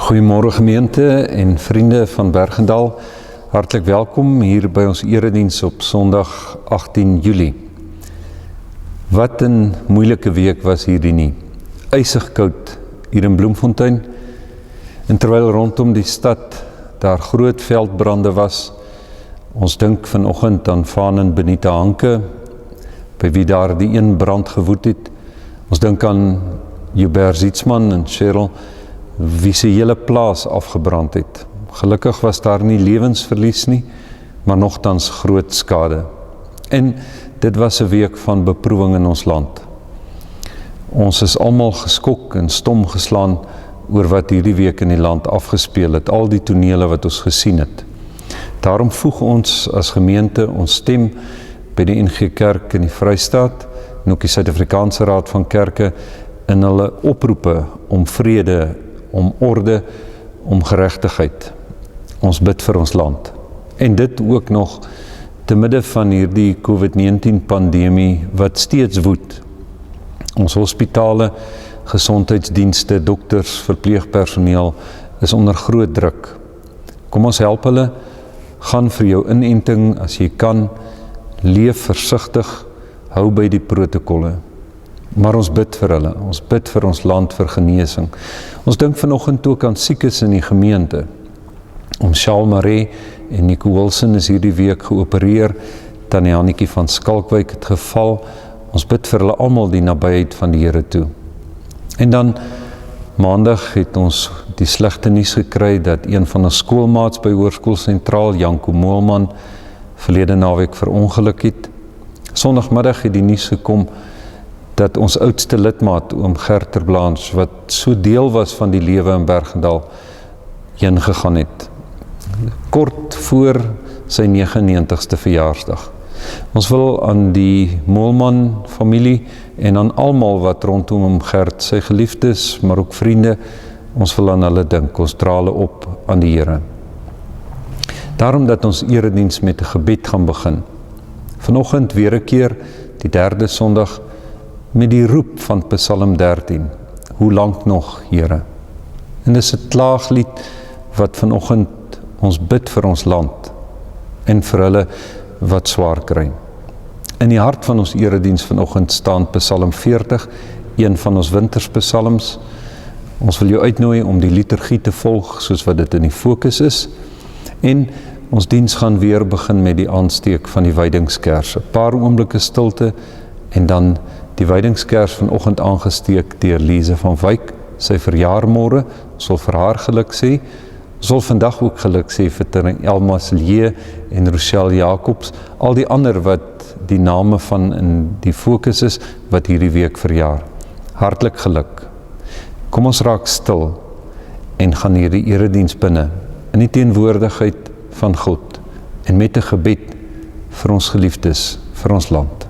Goeiemôre gemeente en vriende van Bergendal. Hartlik welkom hier by ons erediens op Sondag 18 Julie. Wat 'n moeilike week was hierdie nie. Ysig koud hier in Bloemfontein. En terwyl rondom die stad daar groot veldbrande was, ons dink vanoggend aan Fanen Benita Hanke, by wie daar die een brand gewoed het. Ons dink aan Hubert Zietsman en Cheryl, wie se hele plaas afgebrand het. Gelukkig was daar nie lewensverlies nie, maar nogtans groot skade. En dit was 'n week van beproewing in ons land. Ons is almal geskok en stom geslaan oor wat hierdie week in die land afgespeel het, al die tonele wat ons gesien het. Daarom voeg ons as gemeente ons stem by die NG Kerk in die Vrystaat en ook die Suid-Afrikaanse Raad van Kerke in hulle oproepe om vrede, om orde, om geregtigheid. Ons bid vir ons land. En dit ook nog te midde van hierdie COVID-19 pandemie wat steeds woed. Ons hospitale, gesondheidsdienste, dokters, verpleegpersoneel is onder groot druk. Kom ons help hulle, gaan vir jou inenting as jy kan, leef versigtig, hou by die protokolle. Maar ons bid vir hulle, ons bid vir ons land vir genesing. Ons dink vanoggend ook aan siekes in die gemeente. Charles Maree en Nico Wilson is hierdie week geopereer, Tannie Hannetjie van Skalkwyk het geval. Ons bid vir hulle almal die nabyheid van die Here toe. En dan maandag het ons die slegte nuus gekry dat een van ons skoolmaats by Hoërskool Sentraal, Janko Moelman, verlede naweek verongeluk het. Sondagmiddag het die nuus gekom dat ons oudste lidmaat, oom Gert ter Blanche, wat so deel was van die lewe in Bergendal, heen gegaan het. Kort voor sy 99ste verjaarsdag. Ons wil aan die Moelman familie en aan almal wat rondom oom Gert, sy geliefdes, maar ook vriende, ons wil aan hulle dink, ons dra hulle op aan die Here. Daarom dat ons erediens met 'n gebed gaan begin. Vanoggend weer 'n keer, die 3de Sondag, met die roep van Psalm 13, hoe lank nog, Here? En dis 'n klaaglied wat vanoggend ons bid vir ons land en vir hulle wat swaar kry. In die hart van ons erediens vanoggend staan Psalm 40, een van ons winterspsalms. Ons wil jou uitnooi om die liturgie te volg soos wat dit in die fokus is. En ons diens gaan weer begin met die aansteek van die wydingskers. 'n Paar oomblikke stilte en dan die wydingskers vanoggend aangesteek deur Lise van Wyk, sy verjaar môre, ons wil vir haar geluk sê. Ons wil vandag ook geluk sê vir Tannie Elma Silje en Rochelle Jacobs, al die ander wat die name van in die fokus is, wat hierdie week verjaar. Hartlik geluk. Kom ons raak stil en gaan hierdie erediens binne, in die teenwoordigheid van God, en met 'n gebed vir ons geliefdes, vir ons land.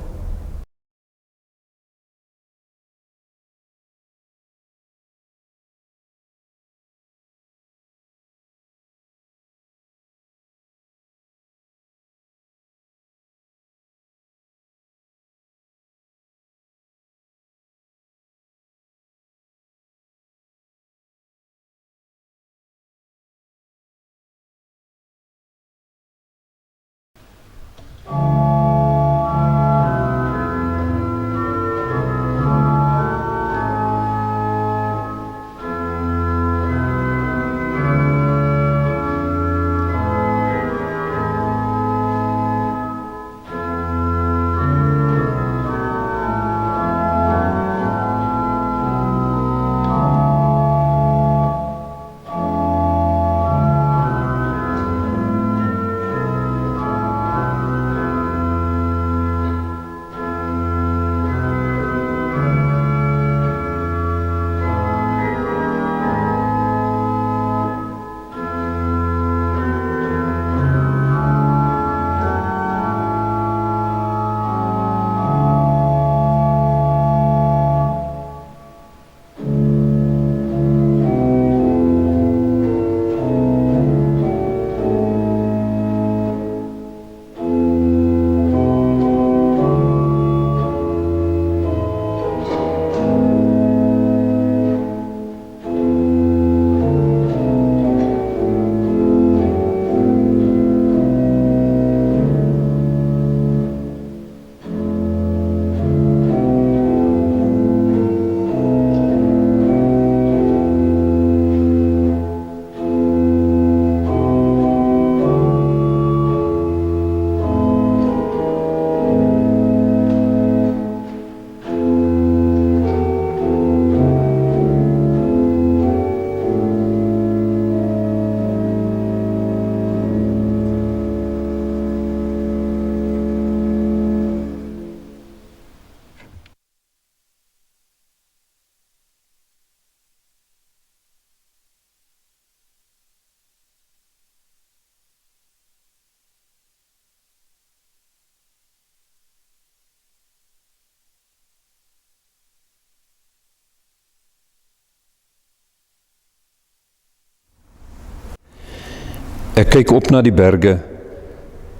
Ek kyk op na die berge,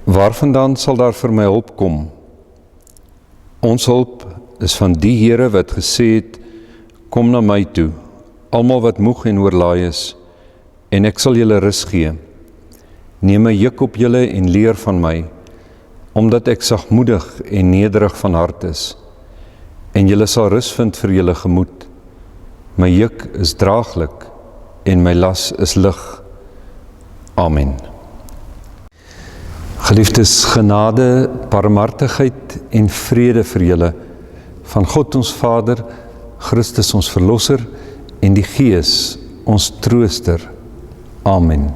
waarvandaan sal daar vir my hulp kom? Ons hulp is van die Here wat gesê het, kom na my toe, almal wat moeg en oorlaai is, en ek sal julle rus gee. Neem my juk op julle en leer van my, omdat ek sagmoedig en nederig van hart is, en julle sal rus vind vir julle gemoed. My juk is draaglik en my las is lig. Amen. Geliefdes, genade, barmhartigheid en vrede vir julle van God ons Vader, Christus ons Verlosser en die Gees ons Trooster. Amen.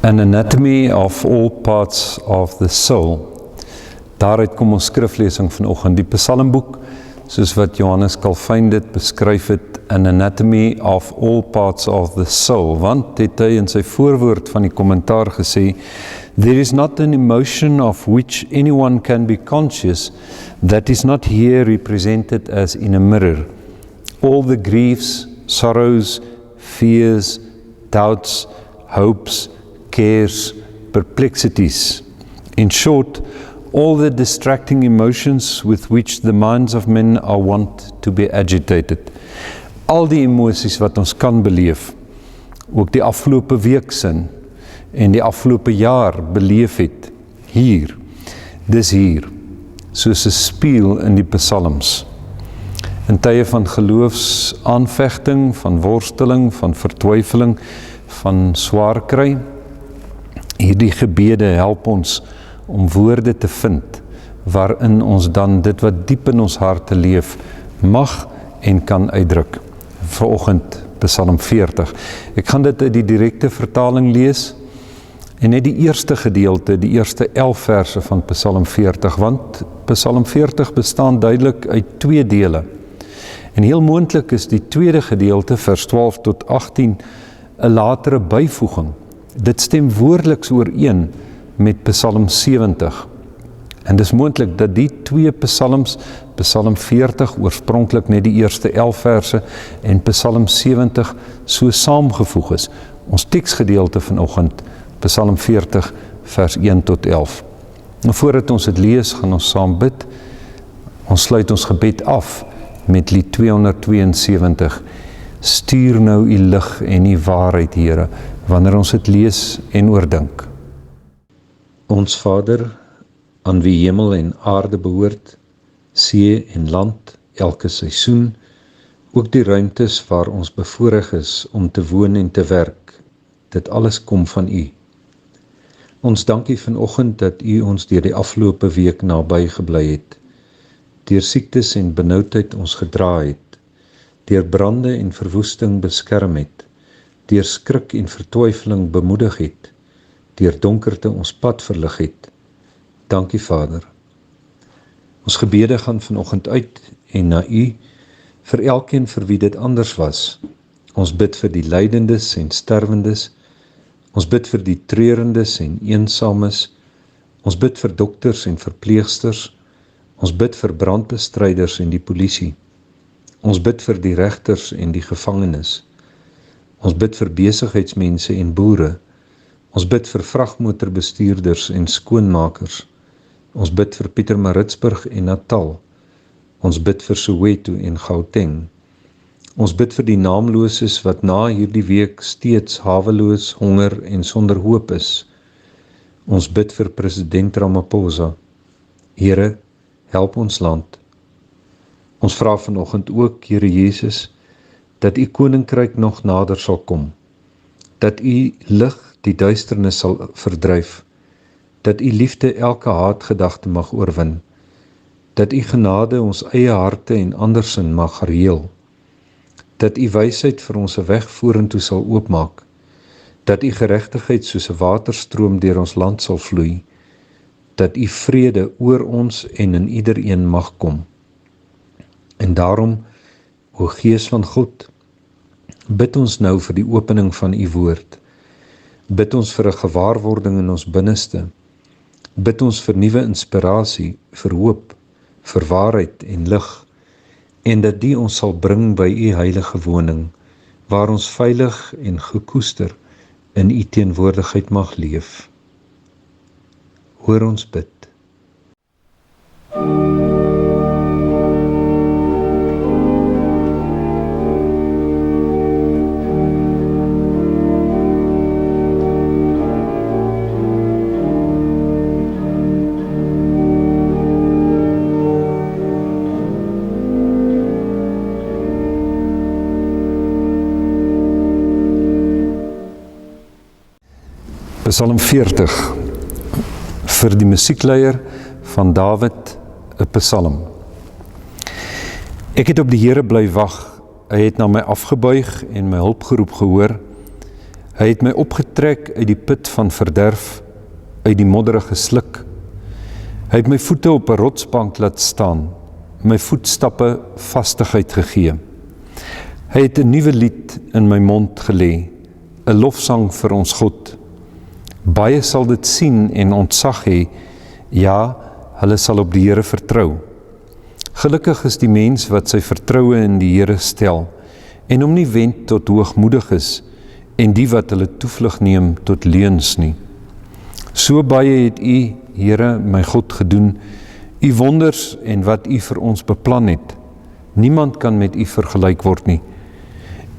An Anatomy of All Parts of the Soul. Daaruit kom ons skriflesing vanoggend, die Psalmboek, soos wat Johannes Calvin dit beskryf het, An Anatomy of All Parts of the Soul, want het hy in sy voorwoord van die kommentaar gesê, there is not an emotion of which anyone can be conscious that is not here represented as in a mirror. All the griefs, sorrows, fears, doubts, hopes, cares, perplexities. In short, all the distracting emotions with which the minds of men are wont to be agitated. Al die emosies wat ons kan beleef, ook die afgelope week sin en die afgelope jaar beleef het, hier, dis hier, soos 'n spieël in die psalms. In tye van geloofsaanvegting, van worsteling, van vertwyfeling, van swaar kry, hierdie gebede help ons om woorde te vind, waarin ons dan dit wat diep in ons harte leef, mag en kan uitdruk. Vanoggend Psalm 40. Ek gaan dit uit die direkte vertaling lees, en net die eerste gedeelte, die eerste 11 verse van Psalm 40, want Psalm 40 bestaan duidelik uit 2 dele. En heel moontlik is die tweede gedeelte, vers 12 tot 18, 'n latere byvoeging. Dit stem woordeliks ooreen met Psalm 70. En dis moontlik dat die 2 psalms, Psalm 40 oorspronklik net die eerste 11 verse en Psalm 70 so saamgevoeg is. Ons teksgedeelte vanoggend, Psalm 40 vers 1 tot 11. En voordat ons dit lees, gaan ons saam bid. Ons sluit ons gebed af met lied 272. Stuur nou u lig en u waarheid, Here, wanneer ons dit lees en oordink. Ons Vader, aan wie hemel en aarde behoort, see en land, elke seisoen, ook die ruimtes waar ons bevoorreg is om te woon en te werk, dit alles kom van u. Ons dank u vanoggend dat u ons deur die afgelope week naby gebly het, deur siektes en benoudheid ons gedra het, deur brande en verwoesting beskerm het, deur skrik en vertwyfeling bemoedig het, deur donkerte ons pad verlig het. Dankie Vader. Ons gebede gaan vanoggend uit en na u, vir elkeen vir wie dit anders was. Ons bid vir die lydendes en sterwendes, ons bid vir die treurendes en eensames, ons bid vir dokters en verpleegsters, ons bid vir brandbestryders en die polisie, ons bid vir die regters en die gevangenes, ons bid vir besigheidsmense en boere, ons bid vir vragmotorbestuurders en skoonmakers, ons bid vir Pietermaritzburg en Natal, ons bid vir Soweto en Gauteng, ons bid vir die naamloses wat na hierdie week steeds haweloos, honger en sonder hoop is, ons bid vir president Ramaphosa. Here, help ons land. Ons vra vanoggend ook, Here Jesus, dat u koninkryk nog nader sal kom, dat u lig die duisternis sal verdryf, dat u liefde elke haatgedagte mag oorwin, dat u genade ons eie harte en andersin mag reël, dat u wysheid vir ons 'n weg vorentoe sal oopmaak, dat u geregtigheid soos 'n waterstroom deur ons land sal vloei, dat u vrede oor ons en in iedereen mag kom. En daarom, o Gees van God, bid ons nou vir die opening van u woord, bid ons vir 'n gewaarwording in ons binneste, bid ons vir nuwe inspirasie, vir hoop, vir waarheid en lig, en dat die ons sal bring by u heilige woning, waar ons veilig en gekoester in u teenwoordigheid mag leef. Hoor ons bid. Psalm 40, vir die musiekleier van Dawid, 'n psalm. Ek het op die Here bly wag, hy het na my afgebuig en my hulpgeroep gehoor. Hy het my opgetrek uit die put van verderf, uit die modderige sluk. Hy het my voete op 'n rotsbank laat staan, my voetstappe vastigheid gegee. Hy het 'n nuwe lied in my mond gelê, 'n lofsang vir ons God. Baie sal dit sien en ontzag hê, ja, hulle sal op die Here vertrou. Gelukkig is die mens wat sy vertroue in die Here stel, en hom nie wend tot hoogmoediges, en die wat hulle toevlug neem tot leuns nie. So baie het u, Here, my God, gedoen, u wonders en wat u vir ons beplan het. Niemand kan met u vergelyk word nie.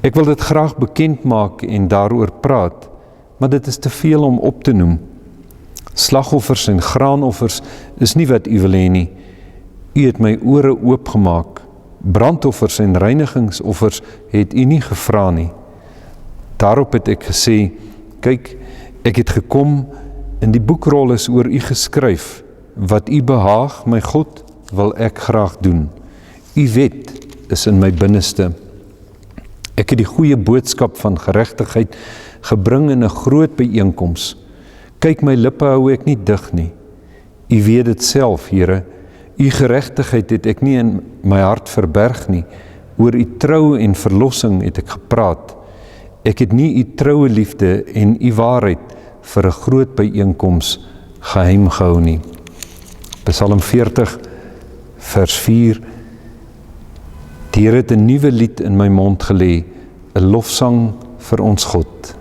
Ek wil dit graag bekend maak en daaroor praat, maar dit is te veel om op te noem. Slagoffers en graanoffers is nie wat u wil hê nie. U het my ore oopgemaak, brandoffers en reinigingsoffers het u nie gevra nie. Daarop het ek gesê, kyk, ek het gekom en die boekrol is oor u geskryf. Wat u behaag, my God, wil ek graag doen. U wet is in my binneste. Ek het die goeie boodskap van geregtigheid gebring in 'n groot byeenkoms. Kyk, my lippe hou ek nie dig nie. U weet dit self, Here. U geregtigheid het ek nie in my hart verberg nie. Oor u trou en verlossing het ek gepraat. Ek het nie u troue liefde en u waarheid vir 'n groot byeenkoms geheim gehou nie. Psalm 40, vers 4. Die Here het 'n nuwe lied in my mond gelê, 'n lofsang vir ons God.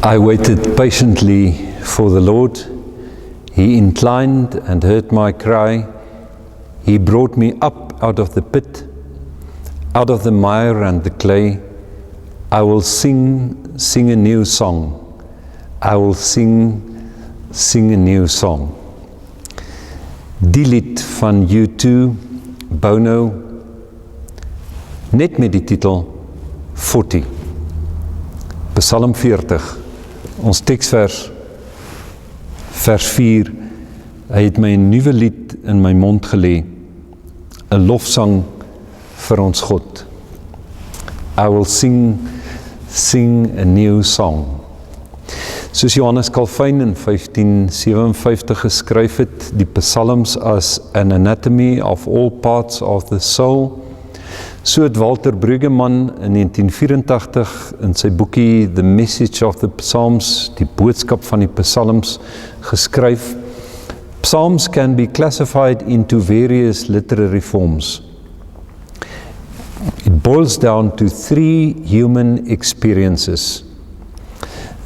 I waited patiently for the Lord. He inclined and heard my cry. He brought me up out of the pit, out of the mire and the clay. I will sing a new song. I will sing a new song. Die lied van U2, Bono, net met die titel 40. Psalm 40. Ons teksvers, vers 4, hy het my 'n nuwe lied in my mond gelê, 'n lofsang vir ons God. I will sing a new song. Soos Johannes Calvin in 1557 geskryf het, die psalms as an anatomy of all parts of the soul, so het Walter Brueggemann in 1984 in sy boekie The Message of the Psalms, die boodskap van die psalms, geskryf, Psalms can be classified into various literary forms. It boils down to 3 human experiences.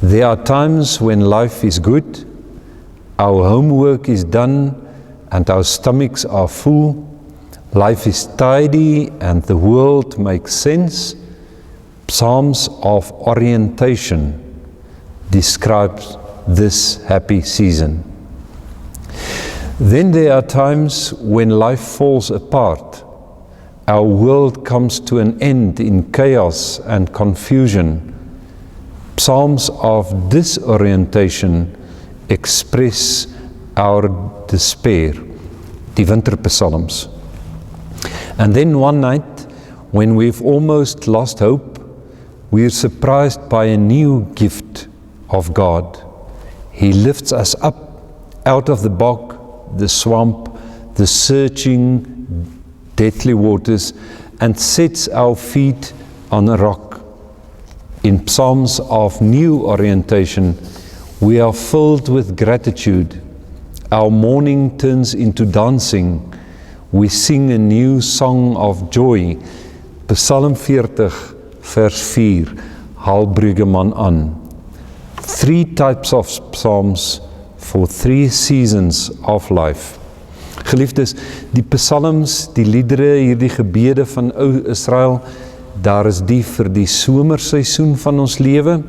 There are times when life is good, our homework is done, and our stomachs are full. Life is tidy and the world makes sense. Psalms of orientation describes this happy season. Then there are times when life falls apart. Our world comes to an end in chaos and confusion. Psalms of disorientation express our despair, die winterpsalms. And then one night, when we've almost lost hope, we're surprised by a new gift of God. He lifts us up out of the bog, the swamp, the searching, deathly waters, and sets our feet on a rock. In Psalms of new orientation, we are filled with gratitude. Our mourning turns into dancing. We sing a new song of joy. Psalm 40, vers 4, haal Brueggemann aan. 3 types of psalms for 3 seasons of life. Geliefdes, die psalms, die liedere, hierdie gebede van ou Israel, daar is die vir die somerseisoen van ons lewe,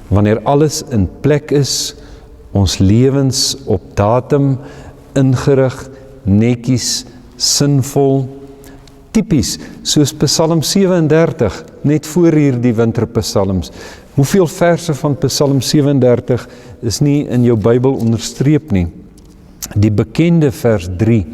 wanneer alles in plek is, ons lewens op datum, ingerig, netjies, sinvol, typies, soos Psalm 37, net voor hierdie winterpsalms. Hoeveel verse van Psalm 37 is nie in jou Bybel onderstreep nie? Die bekende vers 3,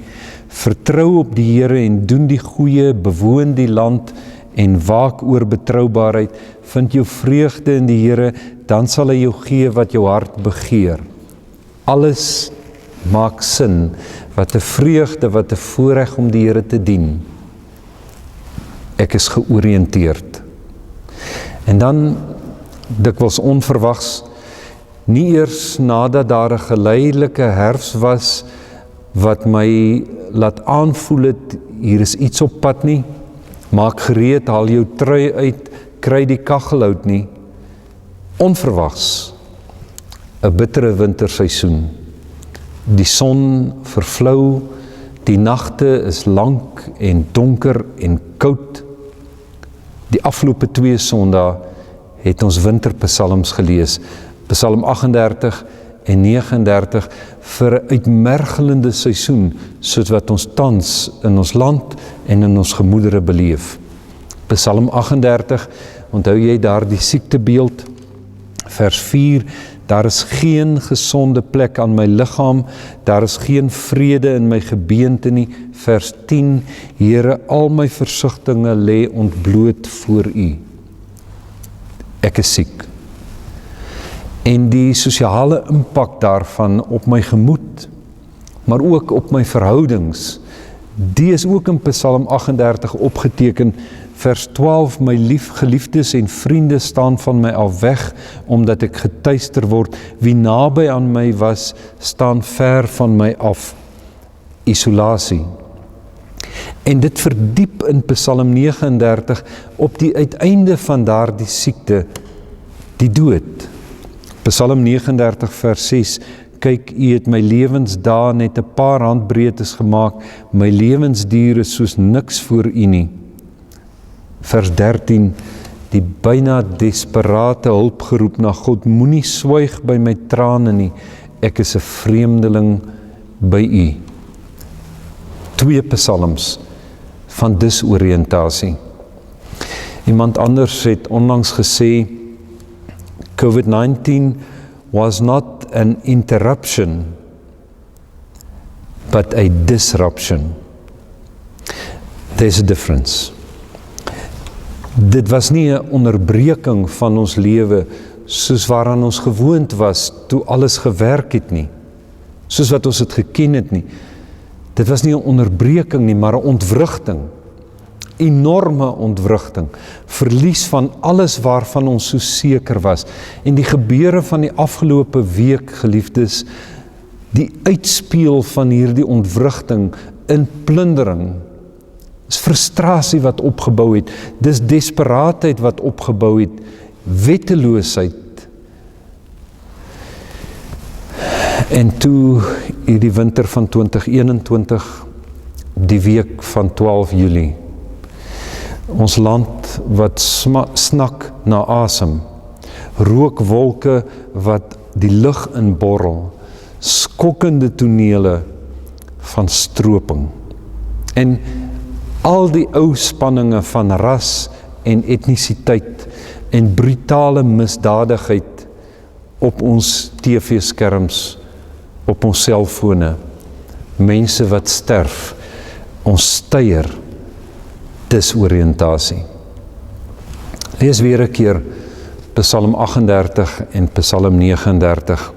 vertrou op die Here en doen die goeie, bewoon die land en waak oor betroubaarheid, vind jou vreugde in die Here, dan sal hy jou gee wat jou hart begeer. Alles maak sin, wat 'n vreugde, wat 'n voorreg om die Here te dien. Ek is georiënteerd. En dan, dikwels onverwags, nie eers nadat daar 'n geleidelike herfs was, wat my laat aanvoel het, hier is iets op pad nie, maak gereed, haal jou trui uit, kry die kaggel uit nie. Onverwags, 'n bittere winterseisoen. Die son vervlou, die nagte is lank en donker en koud. Die afgelope 2 Sondae het ons winterpsalms gelees, Psalm 38 en 39, vir 'n uitmergelende seisoen, soos wat ons tans in ons land en in ons gemoedere beleef. Psalm 38, onthou jy daar die siektebeeld, vers 4, daar is geen gesonde plek aan my liggaam, daar is geen vrede in my gebeente nie, vers 10, Here, al my versigtinge lê ontbloot voor U. Ek is siek. En die sosiale impak daarvan op my gemoed, maar ook op my verhoudings, die is ook in Psalm 38 opgeteken, vers 12, my geliefdes en vriende staan van my af weg, omdat ek getuister word, wie naby aan my was, staan ver van my af, isolasie. En dit verdiep in Psalm 39, op die uiteinde van daardie siekte, die dood. Psalm 39 vers 6, kyk, U het my lewensdae net 'n paar handbreedtes gemaak, my lewensduur is soos niks voor U nie. Vers 13, die byna desperate hulpgeroep na God, moenie swyg by my trane nie, ek is 'n vreemdeling by U. 2 psalms van disoriëntasie. Iemand anders het onlangs gesê, COVID-19 was not an interruption, but a disruption. There's a difference. Dit was nie 'n onderbreking van ons lewe, soos waaraan ons gewoond was, toe alles gewerk het nie, soos wat ons het geken het nie. Dit was nie 'n onderbreking nie, maar 'n ontwrigting. Enorme ontwrigting, verlies van alles waarvan ons so seker was. En die gebeure van die afgelope week, geliefdes, die uitspeel van hierdie ontwrigting in plundering, is frustrasie wat opgebou het, dis desperaatheid wat opgebou het, wetteloosheid. En toe hierdie winter van 2021, die week van 12 Julie, ons land wat snak na asem, rookwolke wat die lug inborrel, skokkende tonele van stroping. En al die ou spanninge van ras en etnisiteit en brutale misdadigheid op ons TV-skerms, op ons selfone, mense wat sterf, ons styer, disoriëntasie. Lees weer 'n keer Psalm 38 en Psalm 39.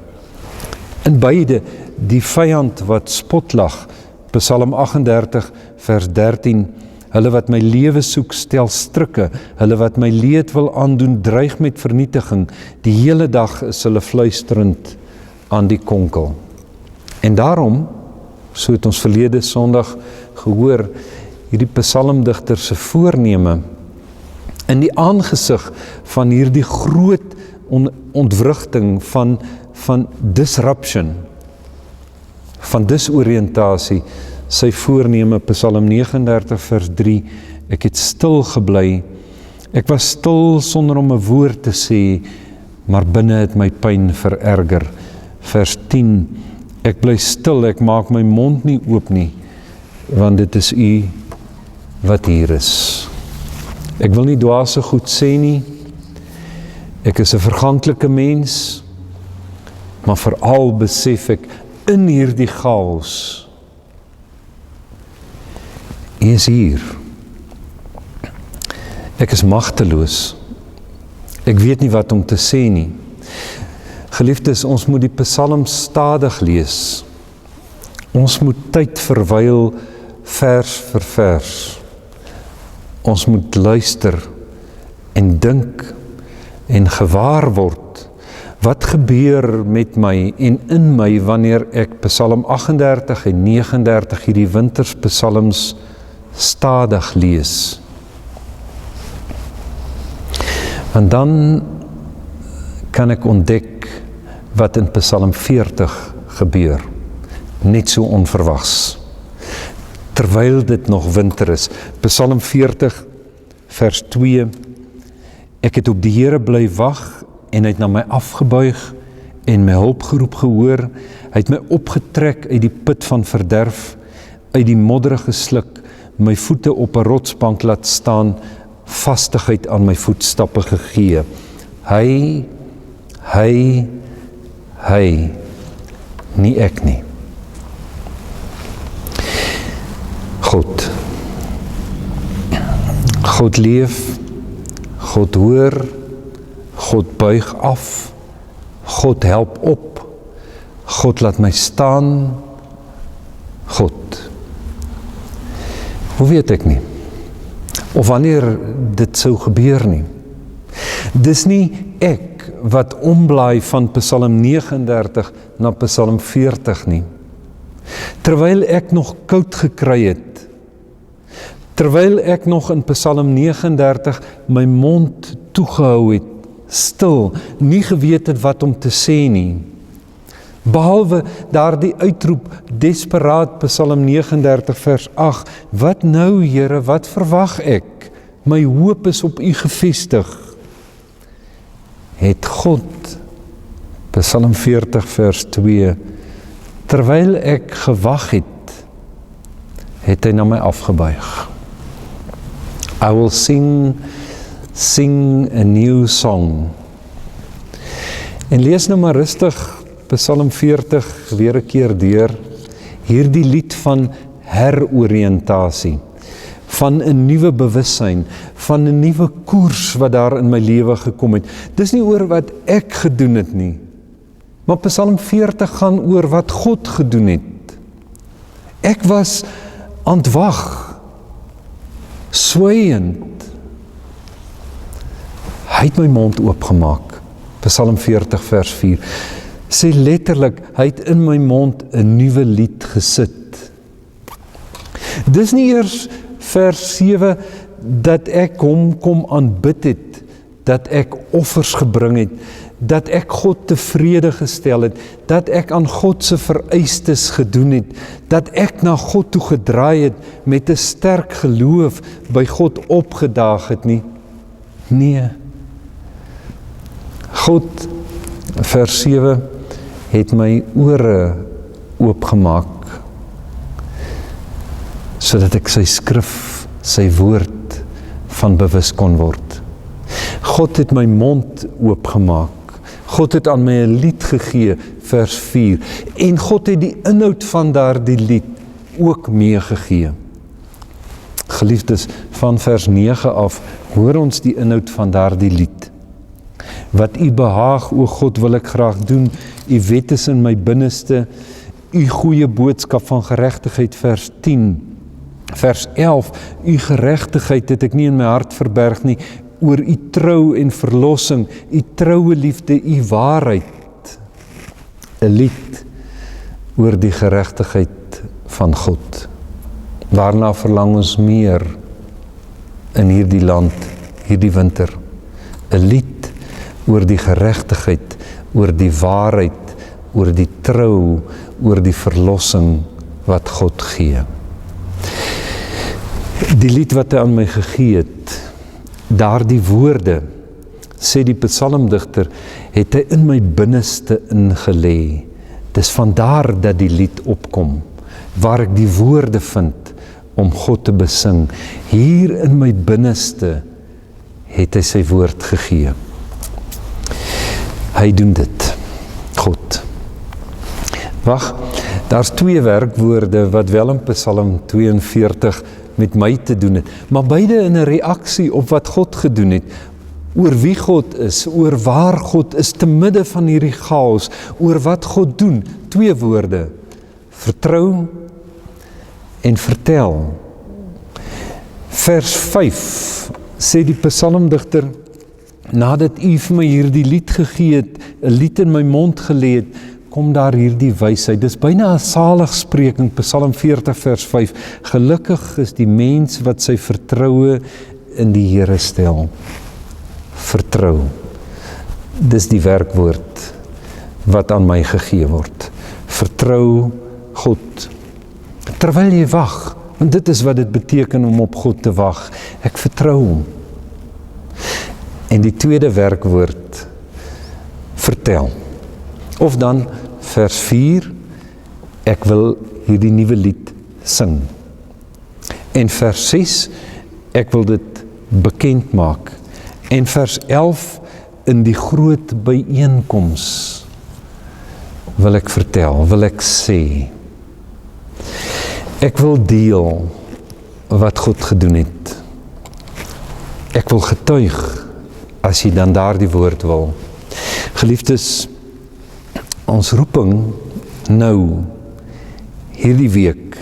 In beide, die vyand wat spotlag, Psalm 38 vers 13, hulle wat my lewe soek stel strikke, hulle wat my leed wil aandoen dreig met vernietiging, die hele dag is hulle fluisterend aan die konkel. En daarom, so het ons verlede Sondag gehoor, hierdie psalmdigter se voorneme, in die aangesig van hierdie groot ontwrigting van disruption, van disoriëntasie, sy voorneme, Psalm 39 vers 3, ek het stil gebly, ek was stil sonder om 'n woord te sê, maar binne het my pyn vererger. Vers 10, ek bly stil, ek maak my mond nie oop nie, want dit is U wat hier is. Ek wil nie dwaase goed sê nie, ek is 'n verganklike mens, maar veral besef ek in hierdie chaos, U is hier. Ek is magteloos. Ek weet nie wat om te sê nie. Geliefdes, ons moet die psalms stadig lees. Ons moet tyd verwyl vers vir vers. Ons moet luister en dink en gewaar word. Wat gebeur met my en in my wanneer ek Psalm 38 en 39 hierdie winterspsalms stadig lees? Want dan kan ek ontdek wat in Psalm 40 gebeur, net so onverwags. Terwyl dit nog winter is, Psalm 40 vers 2, ek het op die Here bly wag en hy het na my afgebuig en my hulpgeroep gehoor, hy het my opgetrek uit die put van verderf, uit die modderige sluk, my voete op 'n rotsbank laat staan, vastigheid aan my voetstappe gegee. Hy, nie ek nie. God leef, God hoor, God buig af, God help op, God laat my staan, God. Hoe weet ek nie? Of wanneer dit sou gebeur nie? Dis nie ek wat omblaai van Psalm 39 na Psalm 40 nie. Terwyl ek nog koud gekry het, terwyl ek nog in Psalm 39 my mond toegehou het, stil, nie geweet het wat om te sê nie. Behalwe daardie uitroep, desperaat, Psalm 39 vers 8, wat nou Here, wat verwag ek? My hoop is op U gefestig. Het God, Psalm 40 vers 2, terwyl ek gewag het, het hy na my afgebuig. I will sing a new song. En lees nou maar rustig Psalm 40 weer 'n keer deur, hierdie lied van heroriëntasie, van 'n nuwe bewussyn, van 'n nuwe koers wat daar in my lewe gekom het. Dis nie oor wat ek gedoen het nie, maar Psalm 40 gaan oor wat God gedoen het. Ek was aan het wag, sweiend. Hy het my mond oopgemaak. Psalm 40 vers 4. Sê letterlik, hy het in my mond 'n nuwe lied gesit. Dis nie eers vers 7 dat ek hom kom aanbid het, dat ek offers gebring het, dat ek God tevrede gestel het, dat ek aan God se vereistes gedoen het, dat ek na God toe gedraai het met 'n sterk geloof by God opgedaag het nie. Nee. God, vers 7, het my ore oopgemaak. sodat ek sy skrif, sy woord van bewus kon word. God het my mond oopgemaak. God het aan my 'n lied gegee, vers 4, en God het die inhoud van daardie lied ook meegegee. Geliefdes, van vers 9 af, hoor ons die inhoud van daardie lied. Wat u behaag, o God, wil ek graag doen, u wet is in my binneste, u goeie boodskap van geregtigheid, vers 10, vers 11, u geregtigheid het ek nie in my hart verberg nie, oor u trou en verlossing, u troue liefde, u waarheid, 'n lied oor die geregtigheid van God. Waarna verlang ons meer in hierdie land, hierdie winter? 'n lied oor die geregtigheid, oor die waarheid, oor die trou, oor die verlossing wat God gee. Die lied wat hy aan my gegee het, daardie woorde, sê die psalmdigter, het hy in my binneste ingelê. Dis vandaar dat die lied opkom, waar ek die woorde vind om God te besing. Hier in my binneste het hy sy woord gegee. Hy doen dit, God. Wag, daar's 2 werkwoorde wat wel in Psalm 42 met my te doen het, maar beide in 'n reaksie op wat God gedoen het, oor wie God is, oor waar God is, te midde van hierdie chaos, oor wat God doen. 2 woorde, vertrou en vertel. Vers 5 sê die psalmdigter, nadat u vir my hierdie lied gegee het, 'n lied in my mond gelê het, kom daar hierdie wysheid. Dis byna 'n saligspreking, Psalm 40 vers 5. Gelukkig is die mens wat sy vertroue in die Here stel. Vertrou. Dis die werkwoord wat aan my gegee word. Vertrou God. Terwyl jy wag, want dit is wat dit beteken om op God te wag. Ek vertrou hom. En die tweede werkwoord, vertel. Of dan vers 4, ek wil hierdie nuwe lied sing. En vers 6, ek wil dit bekend maak. En vers 11, in die groot byeenkoms wil ek vertel, wil ek sê. Ek wil deel wat God gedoen het. Ek wil getuig, as jy dan daardie woord wil. Geliefdes, ons roeping nou, hierdie week,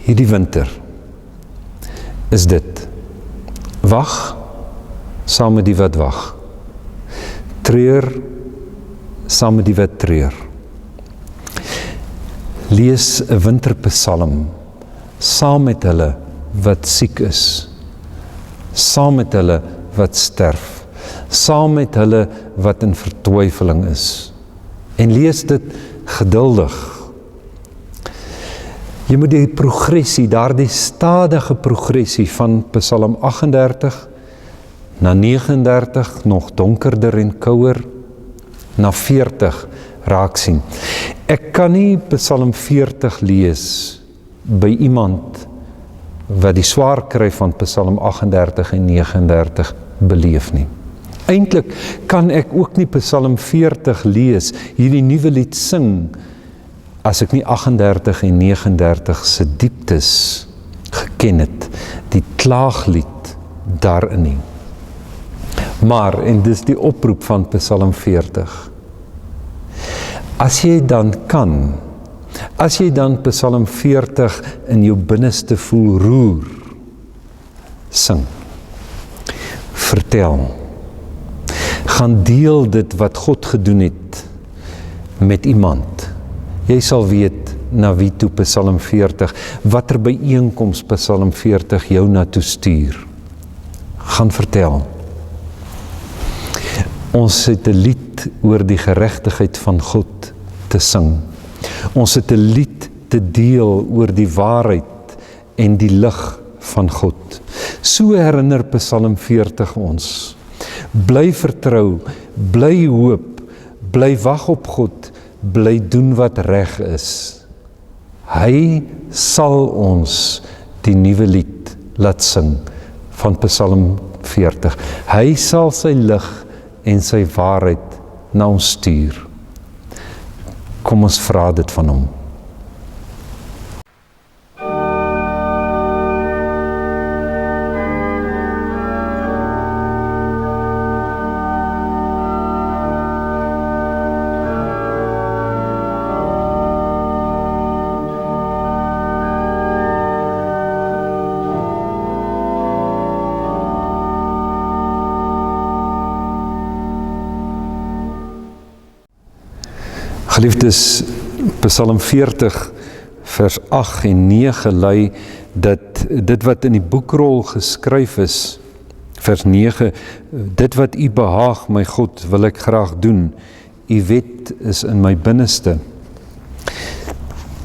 hierdie winter, is dit, wag, saam met die wat wag, treur, saam met die wat treur. Lees 'n winterpsalm, saam met hulle wat siek is, saam met hulle wat sterf, saam met hulle wat in vertwyfeling is. En lees dit geduldig. Jy moet die progressie, daardie stadige progressie van Psalm 38 na 39, nog donkerder en kouer, na 40 raak sien. Ek kan nie Psalm 40 lees by iemand wat die swaar kry van Psalm 38 en 39 beleef nie. Eintlik kan ek ook nie Psalm 40 lees, hierdie nuwe lied sing, as ek nie 38 en 39 se dieptes geken het, die klaaglied daarin nie. Maar, en dis die oproep van Psalm 40, as jy dan kan, as jy dan Psalm 40 in jou binneste voel roer, sing, vertel, gaan deel dit wat God gedoen het met iemand. Jy sal weet na wie toe Psalm 40, watter byeenkoms Psalm 40 jou na toe stuur. Gaan vertel. Ons het 'n lied oor die geregtigheid van God te sing. Ons het 'n lied te deel oor die waarheid en die lig van God. So herinner Psalm 40 ons. Bly vertrou, bly hoop, bly wag op God, bly doen wat reg is. Hy sal ons die nuwe lied laat sing van Psalm 40. Hy sal sy lig en sy waarheid na ons stuur. Kom ons vra dit van hom. Geliefdes, Psalm 40 vers 8 en 9 lei dat dit wat in die boekrol geskryf is, vers 9, dit wat U behaag, my God, wil ek graag doen. U wet is in my binneste.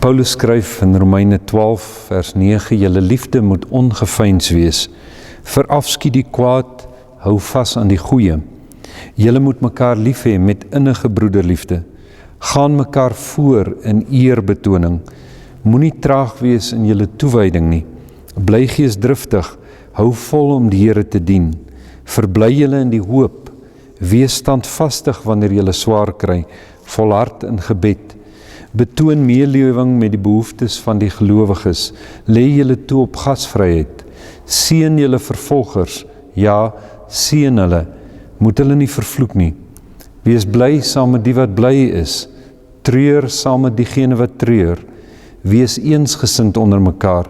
Paulus skryf in Romeine 12 vers 9, julle liefde moet ongeveins wees. Verafskiet die kwaad, hou vas aan die goeie. Julle moet mekaar lief hê met innige broederliefde. Gaan mekaar voor in eerbetoning. Moenie traag wees in julle toewyding nie. Bly geesdriftig, hou vol om die Here te dien. Verbly julle in die hoop. Wees standvastig wanneer julle swaar kry. Volhard in gebed. Betoon meelewing met die behoeftes van die gelowiges. Lê julle toe op gasvryheid. Seën julle vervolgers. Ja, seën hulle. Moet hulle nie vervloek nie. Wees bly saam met die wat bly is. Treur saam met diegene wat treur. Wees eensgesind onder mekaar.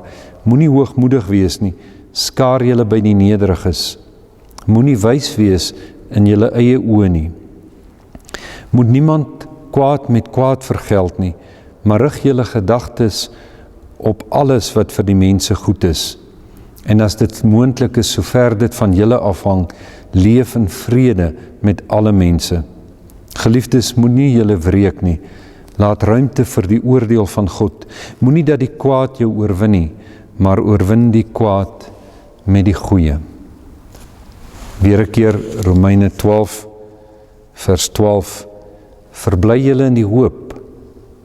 Moenie hoogmoedig wees nie. Skaar julle by die nederiges. Moenie wys wees in julle eie oë nie. Moet niemand kwaad met kwaad vergeld nie, maar rig julle gedagtes op alles wat vir die mense goed is. En as dit moontlik is, sover dit van julle afhang, leef in vrede met alle mense. Geliefdes, moenie julle wreek nie. Laat ruimte vir die oordeel van God. Moenie dat die kwaad jou oorwin nie, maar oorwin die kwaad met die goeie. Weer 'n keer Romeine 12 vers 12. Verbly julle in die hoop.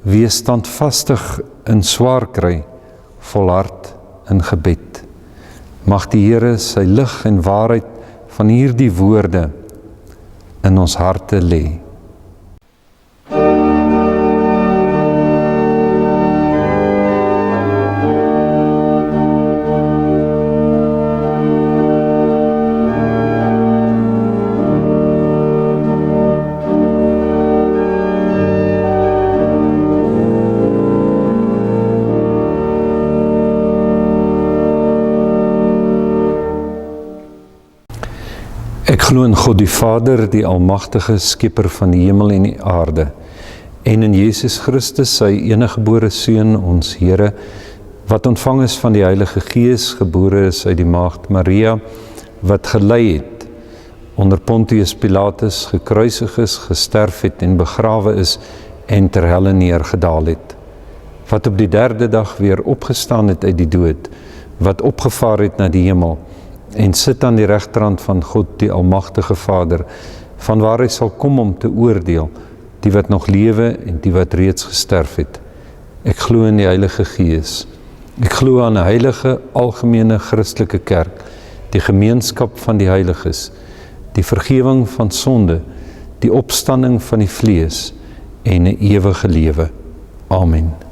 Wees standvastig in swaar kry, volhard in gebed. Mag die Here sy lig en waarheid van hierdie woorde in ons harte lê. Ek glo in God die Vader, die almagtige skepper van die hemel en die aarde, en in Jesus Christus, sy eniggebore Seun, ons Here, wat ontvang is van die Heilige Gees, gebore is uit die maagd Maria, wat gelei het, onder Pontius Pilatus, gekruisig is, gesterf het en begrawe is, en ter helle neergedaal het, wat op die derde dag weer opgestaan het uit die dood, wat opgevaar het na die hemel, en sit aan die regterhand van God, die almagtige Vader, vanwaar hy sal kom om te oordeel, die wat nog lewe en die wat reeds gesterf het. Ek glo in die Heilige Gees. Ek glo aan 'n heilige, algemene Christelike kerk, die gemeenskap van die heiliges, die vergifnis van sonde, die opstanding van die vlees en 'n ewige lewe. Amen.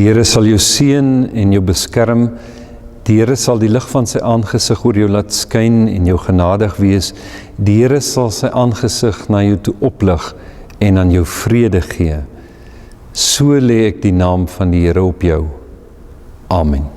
Die Here sal jou seën en jou beskerm. Die Here sal die lig van sy aangesig oor jou laat skyn en jou genadig wees. Die Here sal sy aangesig na jou toe oplig en aan jou vrede gee. So lê ek die naam van die Here op jou. Amen.